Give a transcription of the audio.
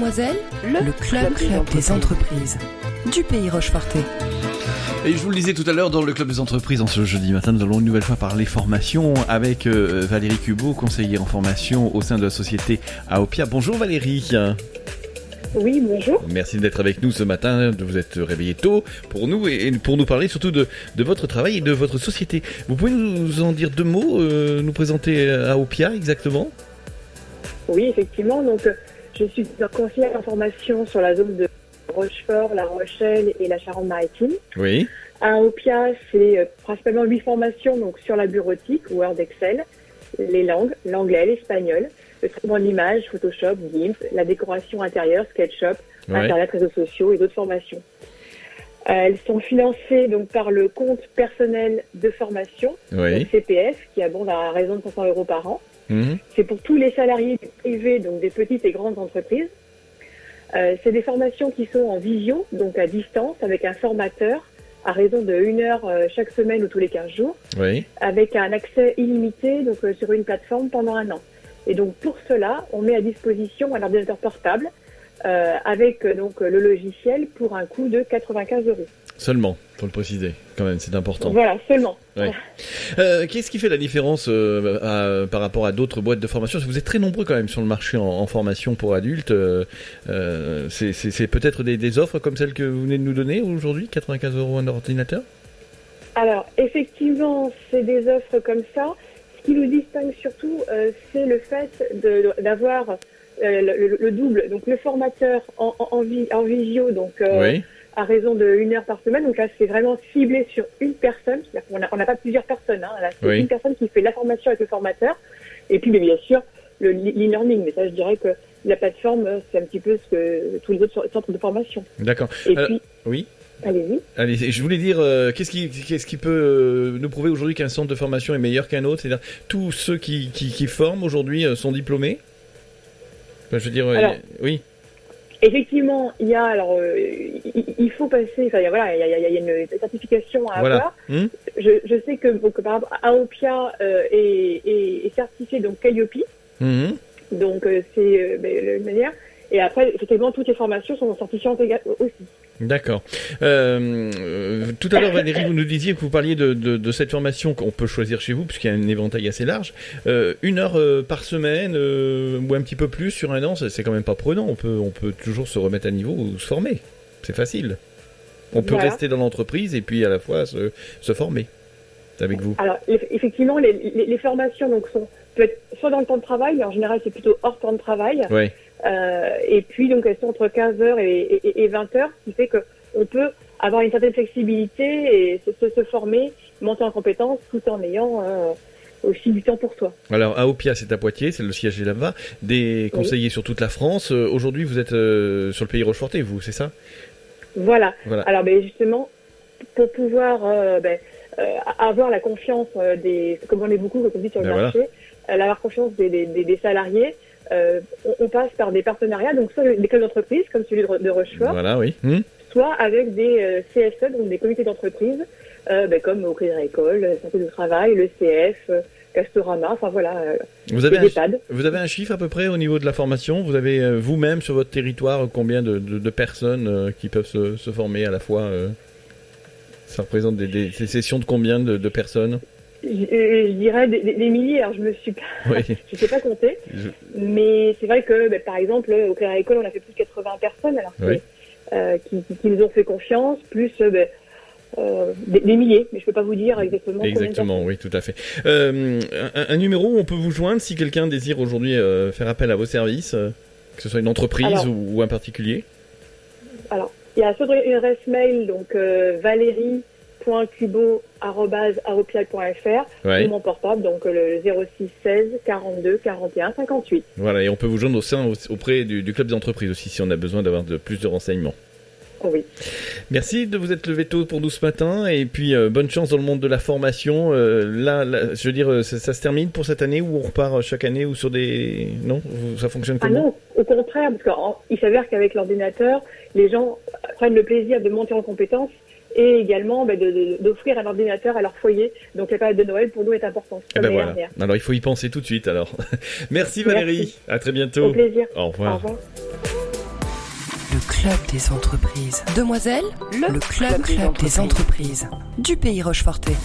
Mademoiselle, le club des entreprises du Pays Rochefortais. Et je vous le disais tout à l'heure, dans le Club des entreprises, en ce jeudi matin, nous allons une nouvelle fois parler formation avec Valérie Cubaud, conseillère en formation au sein de la société Aopia. Bonjour Valérie. Oui, bonjour. Merci d'être avec nous ce matin, de vous être réveillé tôt pour nous et pour nous parler surtout de votre travail et de votre société. Vous pouvez nous en dire deux mots, nous présenter Aopia exactement ? Oui, effectivement. Donc, je suis conseillère en formation sur la zone de Rochefort, La Rochelle et la Charente-Maritime. Oui. À Aopia, c'est principalement 8 formations donc sur la bureautique, Word, Excel, les langues, l'anglais, l'espagnol, le traitement d'image, Photoshop, GIMP, la décoration intérieure, SketchUp, Internet, réseaux sociaux et d'autres formations. Elles sont financées donc par le compte personnel de formation, le CPF, qui abonde à raison de 500 € par an. C'est pour tous les salariés privés, donc des petites et grandes entreprises. C'est des formations qui sont en visio, donc à distance, avec un formateur à raison de 1 heure chaque semaine ou tous les 15 jours, avec un accès illimité donc, sur une plateforme pendant 1 an. Et donc pour cela, on met à disposition un ordinateur portable avec donc le logiciel pour un coût de 95 €. Seulement, pour le préciser, quand même, c'est important. Voilà, seulement. Ouais. Qu'est-ce qui fait la différence par rapport à d'autres boîtes de formation ? Parce que vous êtes très nombreux quand même sur le marché en formation pour adultes. C'est peut-être des offres comme celles que vous venez de nous donner aujourd'hui, 95 € un ordinateur ? Alors, effectivement, c'est des offres comme ça. Ce qui nous distingue surtout, c'est le fait d'avoir le double. Donc, le formateur en visio, donc... à raison de 1 heure par semaine. Donc là, c'est vraiment ciblé sur une personne. On n'a pas plusieurs personnes. Hein. Là, c'est une personne qui fait la formation avec le formateur. Et puis, bien sûr, l'e-learning. Mais ça, je dirais que la plateforme, c'est un petit peu ce que tous les autres centres de formation. D'accord. Et puis, oui. Allez-y. Allez, je voulais dire, qu'est-ce qui peut nous prouver aujourd'hui qu'un centre de formation est meilleur qu'un autre ? C'est-à-dire, tous ceux qui forment aujourd'hui sont diplômés ? Enfin, je veux dire, oui. Effectivement, il y a il faut passer. Enfin, il y a une certification à avoir. Je sais que par exemple, Aopia est certifié donc Calliope. Donc c'est une manière. Et après, effectivement, toutes les formations sont certifiantes aussi. D'accord. Tout à l'heure, Valérie, vous nous disiez que vous parliez de cette formation qu'on peut choisir chez vous, puisqu'il y a un éventail assez large. 1 heure par semaine, ou un petit peu plus sur 1 an, c'est quand même pas prenant. On peut toujours se remettre à niveau ou se former. C'est facile. On peut rester dans l'entreprise et puis à la fois se former. C'est avec vous. Alors, effectivement, les formations donc peut être soit dans le temps de travail, mais en général, c'est plutôt hors temps de travail. Oui. Et puis, donc, elles sont entre 15h et 20h, ce qui fait qu'on peut avoir une certaine flexibilité et se former, monter en compétences, tout en ayant aussi du temps pour soi. Alors, Aopia, c'est à Poitiers, c'est le siège est là-bas. Des conseillers sur toute la France. Aujourd'hui, vous êtes sur le Pays Rochefortais, vous, c'est ça ? Voilà. Alors, justement, pour pouvoir avoir la confiance comme on est beaucoup, comme on dit sur le marché, avoir confiance des salariés, on passe par des partenariats, donc soit des clubs d'entreprise, comme celui de Rochefort, soit avec des CSE, donc des comités d'entreprise, comme au Crédit Agricole, Santé du Travail, le CF, Castorama, enfin voilà, vous avez un chiffre à peu près au niveau de la formation ? Vous avez vous-même sur votre territoire combien de personnes qui peuvent se former à la fois Ça représente des sessions de combien de personnes ? Je dirais des milliers. Alors je je sais pas compter, mais c'est vrai que par exemple au Crédit Agricole on a fait plus de 80 personnes alors qui nous ont fait confiance, plus des milliers, mais je peux pas vous dire exactement. Exactement, oui, tout à fait. Un numéro où on peut vous joindre si quelqu'un désire aujourd'hui faire appel à vos services, que ce soit une entreprise ou un particulier. Alors il y a soit une adresse mail donc valérie.cubaud@aopia.fr ou mon portable, donc le 06 16 42 41 58. Voilà, et on peut vous joindre auprès du club des entreprises aussi si on a besoin d'avoir plus de renseignements. Oui. Merci de vous être levé tôt pour nous ce matin et puis bonne chance dans le monde de la formation. Là, je veux dire, ça se termine pour cette année ou on repart chaque année ou sur des... Non, ça fonctionne comment ? Non, au contraire, parce qu'il s'avère qu'avec l'ordinateur, les gens prennent le plaisir de monter en compétences et également d'offrir un ordinateur à leur foyer. Donc la période de Noël pour nous est importante. Voilà. Alors il faut y penser tout de suite alors. Merci Valérie, à très bientôt. Au plaisir. Au revoir. Au revoir. Le club des entreprises. Demoiselles, le club des entreprises du Pays Rochefortais.